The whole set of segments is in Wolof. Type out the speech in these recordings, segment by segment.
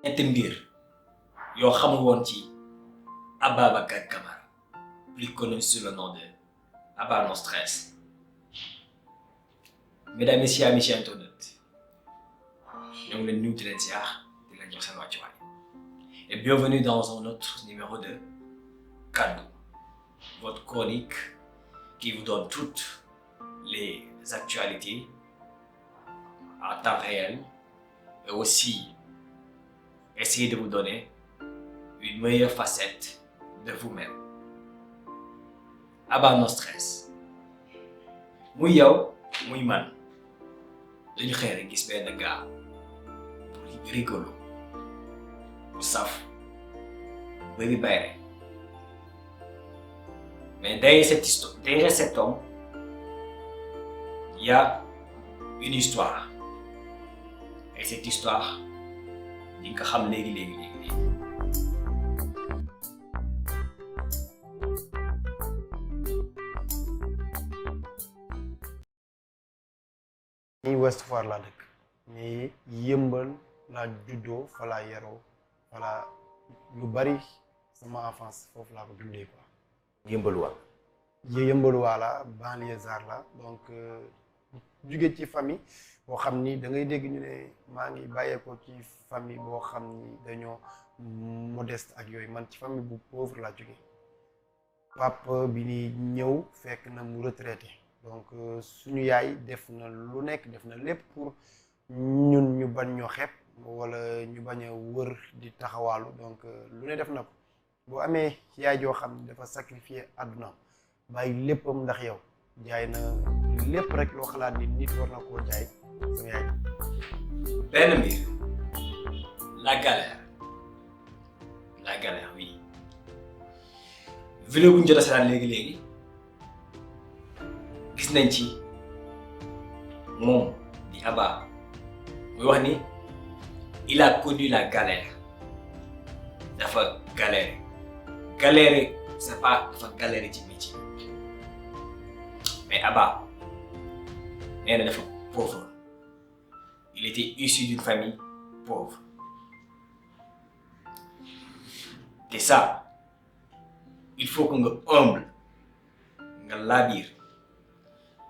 ñetti mbir yoo xamul woon ci Ababacar Camara, plus connu sous le nom de Aba No Stress. Mesdames, Messieurs, amis internautes, ñoo ngi leen nuyu di leen ziar di leen jox seen wàccuwaay et bienvenue dans un autre numéro de Kaddu, votre chronique qui vous donne toutes les actualités en temps réel et aussi essayer de vous donner une meilleure facette de vous-même. Aba No Stress muy yow muy man dañu xëy rek gis benn gars bu rigolo bu saf bëri bayre mais derrière cet homme il y a une histoire et cette histoire di nga xam léegi. ni Ouest Foire laa dëkk mais yëmbal laa juddoo fa laa yaroo voilà lu bari sama enfance foofu laa ko dundee quoi. yëmbaluwaa la banlieusard la donc jóge ci famille boo xam ni da ngay dégg ñu ne maa ngi bàyyeekoo ci famille boo xam ni dañoo modeste ak yooyu man ci famille bu pauvre laa jóge papa bi ni ñëw fekk na mu retraité donc suñu yaay def na lu nekk def na lépp pour ñun ñu bañ ñoo xeeb wala ñu bañ a wër di taxawaalu donc lu ne def na ko boo amee yaay joo xam ne dafa sacrifier àdduna bàyyi léppam ndax yow jaay na lépp rek loo xalaat ni nit war na koo jaay sama yaay. benn mbir la galère oui vidéo bu ñu jot a seetaan léegi gis nañ ci moom di Aba muy wax ni il a connu la galère dafa galérer c'est pas dafa galérer ci métier mais Aba nee na dafa pauvre il était issu d'une famille pauvre te ça il faut que nga humble nga laabiir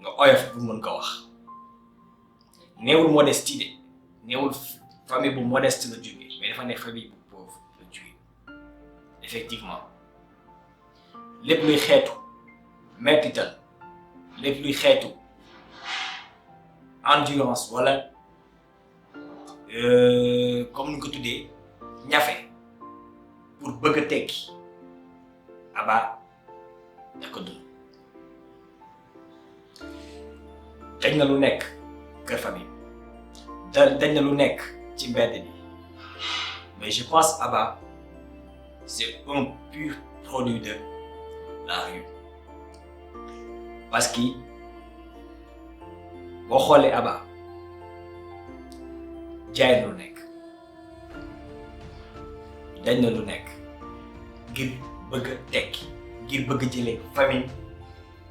nga oyof bu mën ko wax neewul modestie de neewul famille bu modeste la jógee mais dafa nekk famille bu pauvre la jógee effectivement lépp luy xeetu mettital lépp luy xeetu endurance wala comme ni ko tuddee ñafe pour bëgg a tekki Aba da ko dund dañ na lu nekk kër famille dañ na lu nekk ci mbedd bi mais je pense Aba c'est un pur produit de la rue parce que boo xoolee Aba jaay na lu nekk dañ na lu nekk ngir bëgg a tekki ngir bëgg a jëlee famille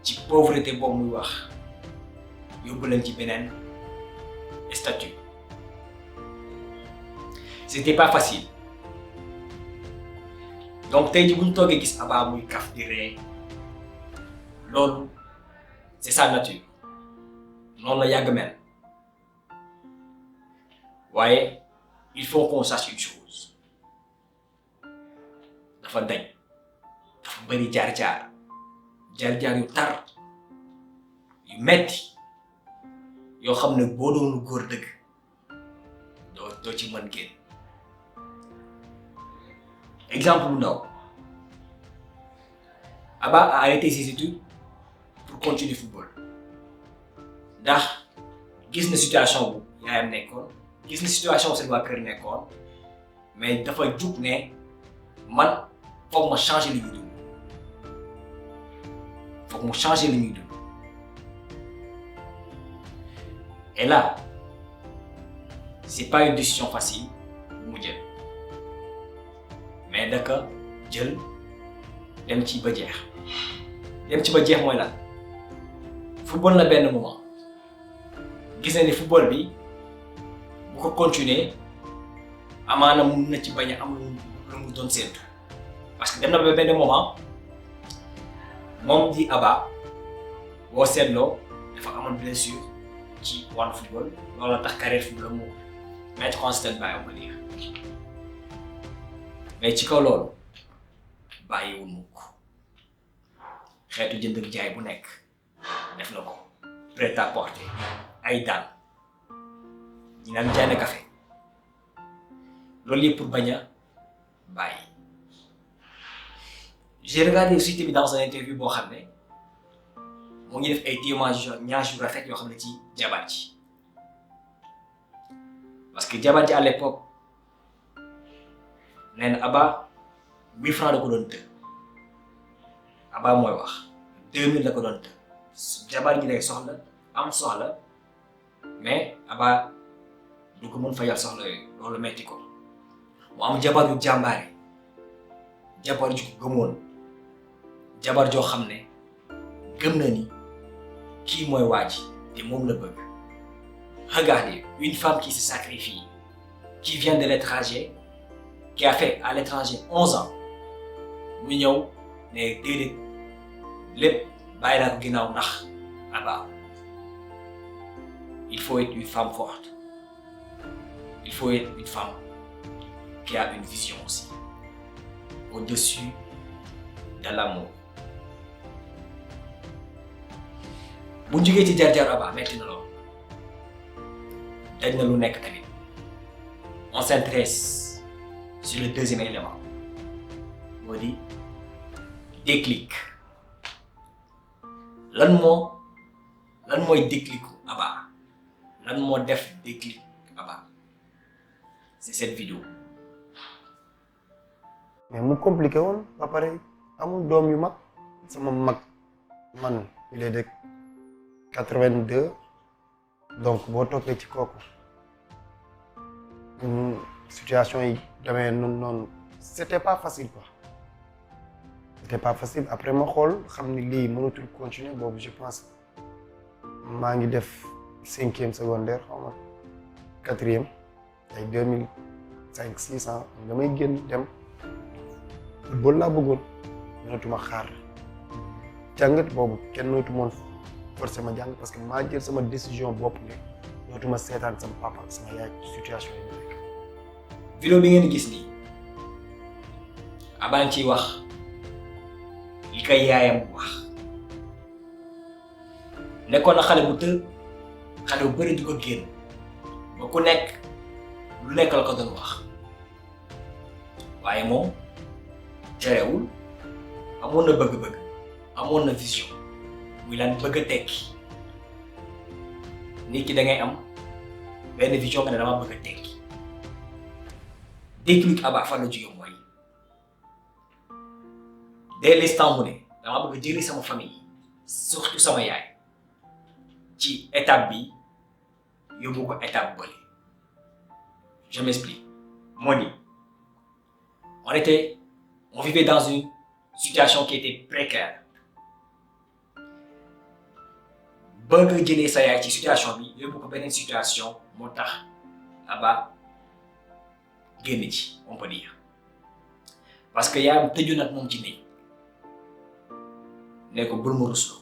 ci pauvreté boobu muy wax yóbbu leen ci beneen statut c'était pas facile donc tey jii bu ñu toogee gis Aba muy kaf di ree loolu c'est sa nature noonu la yàgg mel waaye il faut qu'on sache une chose dafa dañ dafa bëri jaar-jaar yu tar yu metti yoo xam ne boo doon góor dëgg doo ci mën génn exemple bu ndaw Aba a arrêté ses études pour continuer football ndax gis na situation bu yaayam nekkoon gis na situation bu seen waa kër nekkoon mais dafa jug ne man foog ma changer li ñuy dund foog mu changer li ñuy dund et là c'est pas une décision facile mu jël mais daka jël dem ci ba jeex mooy lan football na benn moment gis na ni football bi bu ko continuer amaana mun na ci bañ a am lu mu doon séntu parce que dem na ba benn moment moom di Aba boo seetloo dafa amoon blessure ci wàllu football loolu tax carrière football mu mettre en stand-by on peut dire mais ci kaw loolu bàyyiwul mukk xeetu jënd ak jaay bu nekk def na ko prêt-à-porter ay daan ñi naan jaay na café loolu yëpp pour bañ a bàyyi. J'ai regardé aussi tamit dans un interview boo xam ne mu ngi def ay témoignages yu rafet yoo xam ne ci jabar ji parce que jabar ji à l'époque nee na Aba 1000 francs da ko doon të Aba mooy wax 2000 la ko doon të jabar ji lay soxla am soxla mais Aba du ko mën fayal soxla yooyu loolu metti ko mu am jabar yu jàmbaare jabar ju ko gëmoon jabar joo xam ne gëm na ni kii mooy waa ji te moom la bëgg. Regardez, une femme qui se sacrifie, qui vient de l'étranger, qui a fait à l'étranger 11 ans, mu ñëw ne déedéet lépp bàyyi naa ko ginnaaw ndax Aba. Il faut être une femme forte. Il faut être une femme qui a une vision aussi, au-dessus de l'amour. bu ñu jógee ci jaar-jaar Aba metti na lool daj na lu nekk tamit on s'intéresse sur le deuxième élément moo di déclic lan mooy déclicu Aba lan moo def déclic Aba c'est cette vidéo. mais mu compliqué woon ba pare amul doom yu mag sama mag man il est de 82 donc boo toppee ci kooku situation yi demee noonu c'était pas facile quoi c'était pas facile après ma xool xam ni lii mënatul continuer boobu je pense maa ngi def 5e secondaire xaw ma 4e ay 2005 6 ans damay génn dem football laa bëggoon mënatuma xaar jàngat boobu kenn mënatu moon forcé ma jàng parce que maa jël sama décision bopp ne dootuma seetaan sama papa ak sama yaay situation yi ñu nekk. vidéo bi ngeen gis nii Aba ngi ciy wax li koy yaayam wax nekkoon na xale bu xale bu bëri di ko génn ba ku nekk lu nekk la ko doon wax waaye moom terewul amoon na bëgg-bëgg amoon na vision. muy lan bëgg a tekki nit ki da ngay am benn vision nga ne dama bëgg a tekki déclic Aba fan la jóge mooy dès l'instant mu ne dama bëgg a jëli sama famille surtout sama yaay ci étape bi yóbbu ko étape bële je m'explique moo di on vivait dans une situation qui était précaire. bëgg jëlee sa yaay ci situation bi yóbbu ko beneen situation moo tax Aba génn ci on peut dire parce que yaayam tëju nag moom ci néeg ne ko bul ma rusloo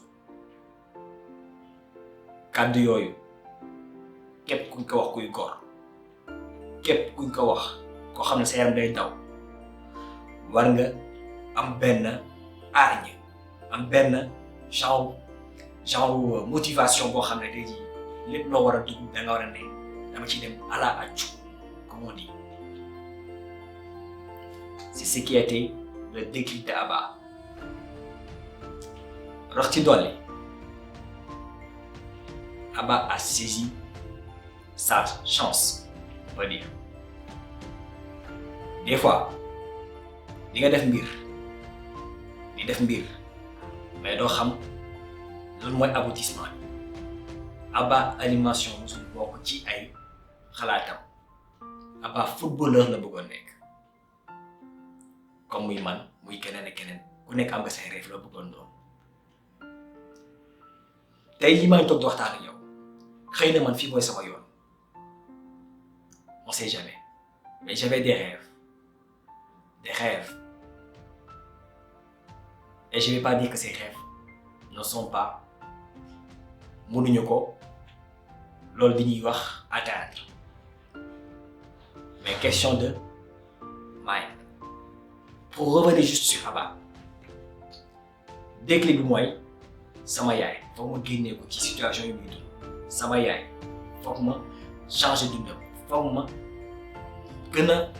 kàddu yooyu képp kuñ ko wax kuy góor képp kuñ ko wax koo xam ne sa yaram day daw war nga am benn hargne am benn genre motivation boo xam ne tey jii lépp loo war a dugg da nga war a ne dama ciy dem à la accu comme on dit. C'est ce qui a été le déclic de Aba. rax ci dolli Aba a saisi sa chance on va dire des fois di nga def mbir mais doo xam loolu mooy aboutissement bi Aba animation musul bokk ci ay xalaatam Aba footballeur la bëggoon nekk comme muy man muy keneen ak keneen ku nekk am nga say rêve la bëggoon doon tey jii maa ngi toog di waxtaan ak yow xëy na man fii mooy sama yoon on sait jamais Mais j'avais des rêves. Des rêves. Et je ne vais pas dire que ces rêves ne sont pas mënuñu ko loolu di ñuy wax atteindre. Mais question de mind. Pour revenir juste sur Abba, déclic bi mooy sama yaay foog ma génnee ko ci situation yi muy dund. Sama yaay foog ma changer dundam foog ma gën a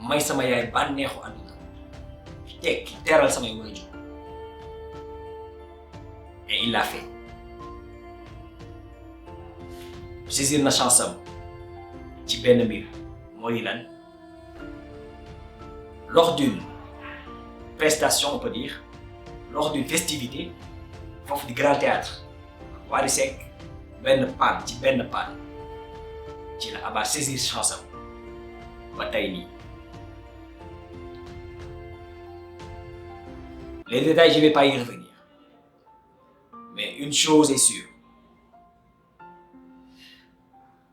may sama yaay bànneexu àdduna tekki teral samay waajur. Et il l'a fait. Saisir na chance am ci benn mbir moo di lan lors d'une prestation on peut dire lors d'une festivité foofu di grand théâtre Wally Seck benn panne ci la Abba saisir chance am ba tey nii. Les détails je vais pas y revenir. Mais une chose est sûre,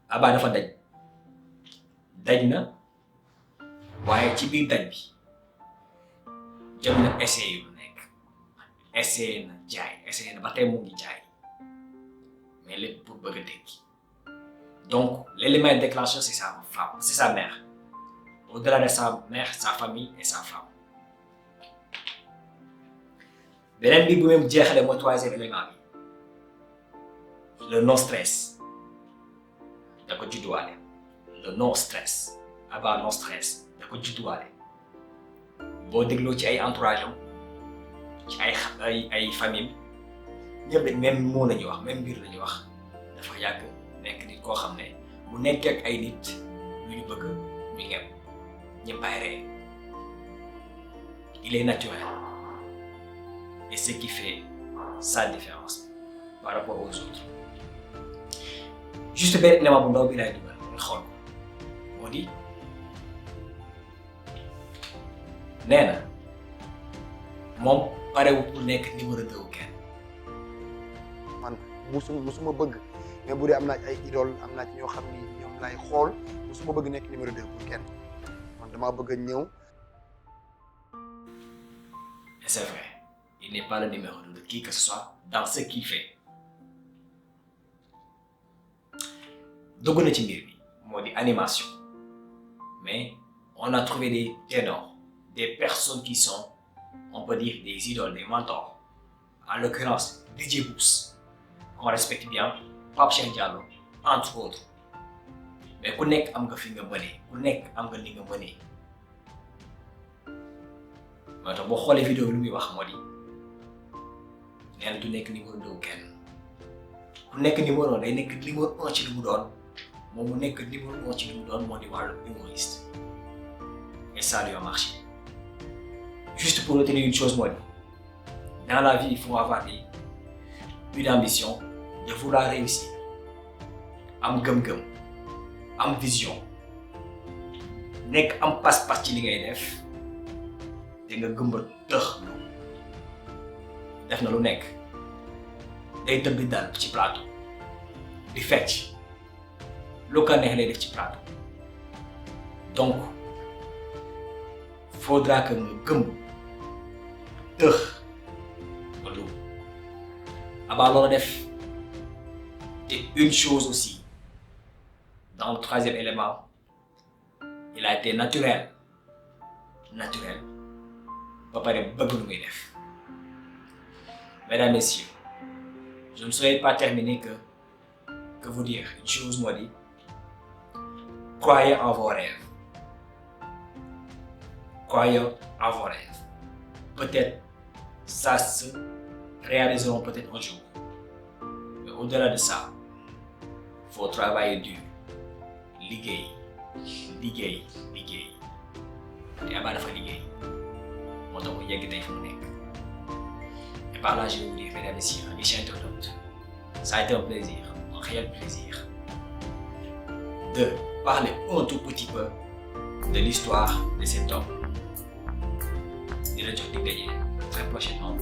Abba dafa daj na waaye ci biir daj bi jëm na essayé lu nekk essayé na jaay essayé na ba tey mu ngi jaay mais lépp pour bëgg a tekki. Donc l'élément déclencheur c'est sa femme, c'est sa mère. Au-delà de sa mère, sa famille et sa femme. Beneen bi bu même jeexale mooy troisième élément bi le non stress da ko judduwaale. Le non stress Abba non stress da ko judduwaale. Boo dégloo ci ay entourage am ci ay famille ñëpp dañ même mot la ñuy wax même mbir la ñuy wax dafa yàgg nekk nit koo xam ne bu nekkee ak ay nit lu ñu bëgg ñu ñëpp ñëpp ay ree. Il est naturel. Et ce qui fait sa différence par rapport aux autres. Juste benn élément bu ndaw bi laay dugal nga xool ko moo di nee na moom parewul pour nekk numéro 2 wu kenn. man musuma bëgg mais bu dee am naa ci ay idole am naa ci ñoo xam ni ñoom lay xool musuma bëgg nekk numéro 2 pour kenn man damaa bëgg a ñëw. Et c'est vrai. Il n'est pas le numéro 2 de qui que ce soit dans ce qu'il fait. Dugg na ci mbir bi moo di animation mais on a trouvé des ténors des personnes qui sont on peut dire des idoles des mentors en l'occurrence DJ Boops qu'on respecte bien Pape Cheikh Diallo entre autres mais ku nekk am nga fi nga mënee ku nekk am nga li nga mënee moo tax boo xoolee vidéo bi lu muy wax moo di nee na du nekk numéro 2 kenn ku nekk numéro 1 day nekk numéro 1 ci li mu doon moom mu nekk numéro 1 ci li mu doon moo di wàllu humoriste et ça lui a marché. Juste pour retenir une chose moo di dans la vie il faut avoir une ambition de vouloir réussir am gëm-gëm am vision nekk am pas-pas ci li ngay def te nga gëmba tëx def na lu nekk day tëb di dal ci plateau di fecc lu ko neex lay def ci plateau donc faudra que nga gëm tëx ba lu Abba loolu def te une chose aussi dans le troisième élément il a été naturel ba pare bëgg lu muy def. Mesdames, Messieurs, je ne saurais pas terminer que vous dire une chose moo di croyez en vos rêves. Croyez en vos rêves. Peut-être ça se réaliseront peut-être un jour. Mais au-delà de ça, il faut travailler dur. Liggéey. te Abba dafa liggéey moo tax mu yegg tey fu mu nekk. Et par là, je vais vous dire, mesdames et messieurs, mes chers internautes, ça a été un plaisir, un réel plaisir, de parler un tout petit peu de l'histoire de cet homme. Et le jour très prochainement